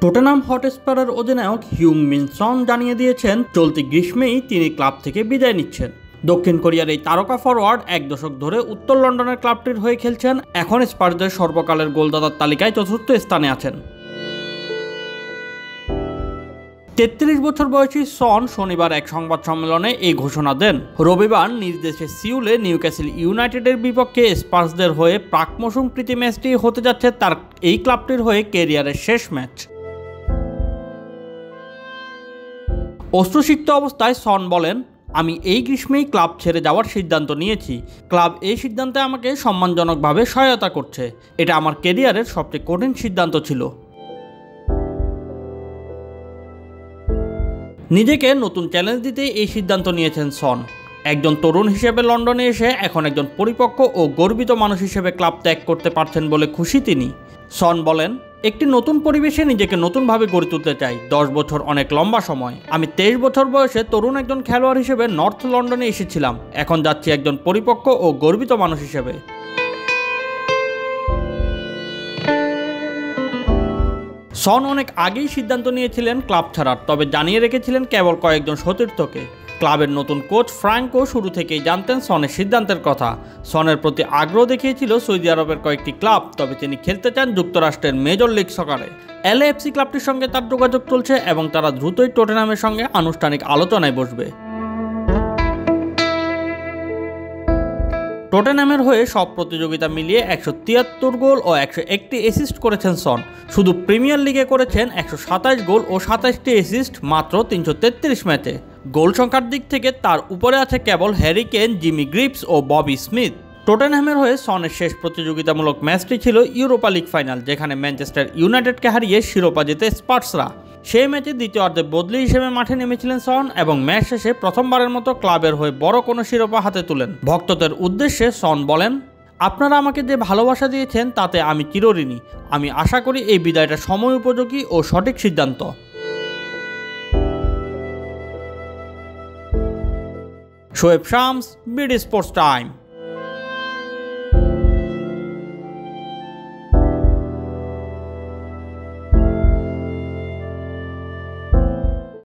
Tottenham হটস্পারের অধিনায়ক হিউং-মিন সন জানিয়ে দিয়েছেন চলতি গ্রীষ্মেই তিনি ক্লাব থেকে বিদায় নিচ্ছেন। দক্ষিণ কোরিয়ার এই তারকা ফরওয়ার্ড 1 দশক ধরে উত্তর লন্ডনের ক্লাবটির হয়ে খেলছেন। এখন স্পার্সদের সর্বকালের গোলদাতার তালিকায় চতুর্থ স্থানে আছেন। 33 বছর বয়সী সন শনিবার এক সংবাদ সম্মেলনে এই ঘোষণা দেন। রবিবার নিজ দেশে সিউলে নিউক্যাসল ইউনাইটেডের বিপক্ষে স্পার্সদের হয়ে প্রাক মৌসুম প্রীতি ম্যাচটি হতে যাচ্ছে তার এই ক্লাবটির হয়ে ক্যারিয়ারের শেষ ম্যাচ। অশ্রুসিক্ত অবস্থায় সন বলেন, আমি এই গ্রীষ্মেই ক্লাব ছেড়ে যাওয়ার সিদ্ধান্ত নিয়েছি। ক্লাব এই সিদ্ধান্তে আমাকে সম্মানজনকভাবে সহায়তা করছে। এটা আমার ক্যারিয়ারের সবচেয়ে কঠিন সিদ্ধান্ত ছিল। নিজেকে নতুন চ্যালেঞ্জ দিতে এই সিদ্ধান্ত নিয়েছেন সন। একজন তরুণ হিসেবে লন্ডনে এসে এখন একজন পরিপক্ক ও গর্বিত মানুষ হিসেবে ক্লাব ত্যাগ করতে পারছেন বলে খুশি তিনি। সন বলেন, একটি নতুন পরিবেশে নিজেকে নতুনভাবে গড়ে তুলতে চাই। 10 বছর অনেক লম্বা সময়। আমি 23 বছর বয়সে তরুণ একজন খেলোয়াড় হিসেবে নর্থ লন্ডনে এসেছিলাম। এখন যাচ্ছি একজন পরিপক্ক ও গর্বিত মানুষ হিসেবে। সন অনেক আগেই সিদ্ধান্ত নিয়েছিলেন ক্লাব ছাড়ার, তবে জানিয়ে রেখেছিলেন কেবল কয়েকজন সতীর্থকে। ক্লাবের নতুন কোচ ফ্রাঙ্কো শুরু থেকেই জানতেন সনের সিদ্ধান্তের কথা। সনের প্রতি আগ্রহ দেখিয়েছিল সৌদি আরবের কয়েকটি ক্লাব, তবে তিনি খেলতে চান যুক্তরাষ্ট্রের মেজর লিগ সকারে। এলএএফসি ক্লাবটির সঙ্গে তার যোগাযোগ চলছে এবং তারা দ্রুতই টটেনহামের সঙ্গে আনুষ্ঠানিক আলোচনায় বসবে। টটেনহামের হয়ে সব প্রতিযোগিতা মিলিয়ে 173 গোল ও 101টি অ্যাসিস্ট করেছেন সন। শুধু প্রিমিয়ার লিগে করেছেন 127 গোল ও 27টি অ্যাসিস্ট মাত্র 333 ম্যাচে। গোল সংখ্যার দিক থেকে তার উপরে আছে কেবল হ্যারি কেন, জিমি গ্রিপস ও ববি স্মিথ। টটেনহামের হয়ে সনের শেষ প্রতিযোগিতামূলক ম্যাচটি ছিল ইউরোপা লিগ ফাইনাল, যেখানে ম্যানচেস্টার ইউনাইটেডকে হারিয়ে শিরোপা জেতে স্পার্সরা। সেই ম্যাচে দ্বিতীয়ার্ধে বদলি হিসেবে মাঠে নেমেছিলেন সন এবং ম্যাচ শেষে প্রথমবারের মতো ক্লাবের হয়ে বড় কোনো শিরোপা হাতে তুলেন। ভক্তদের উদ্দেশ্যে সন বলেন, আপনারা আমাকে যে ভালোবাসা দিয়েছেন তাতে আমি চিরঋণী। আমি আশা করি এই বিদায়টা সময় উপযোগী ও সঠিক সিদ্ধান্ত। Shoaib Shams, BD sports time.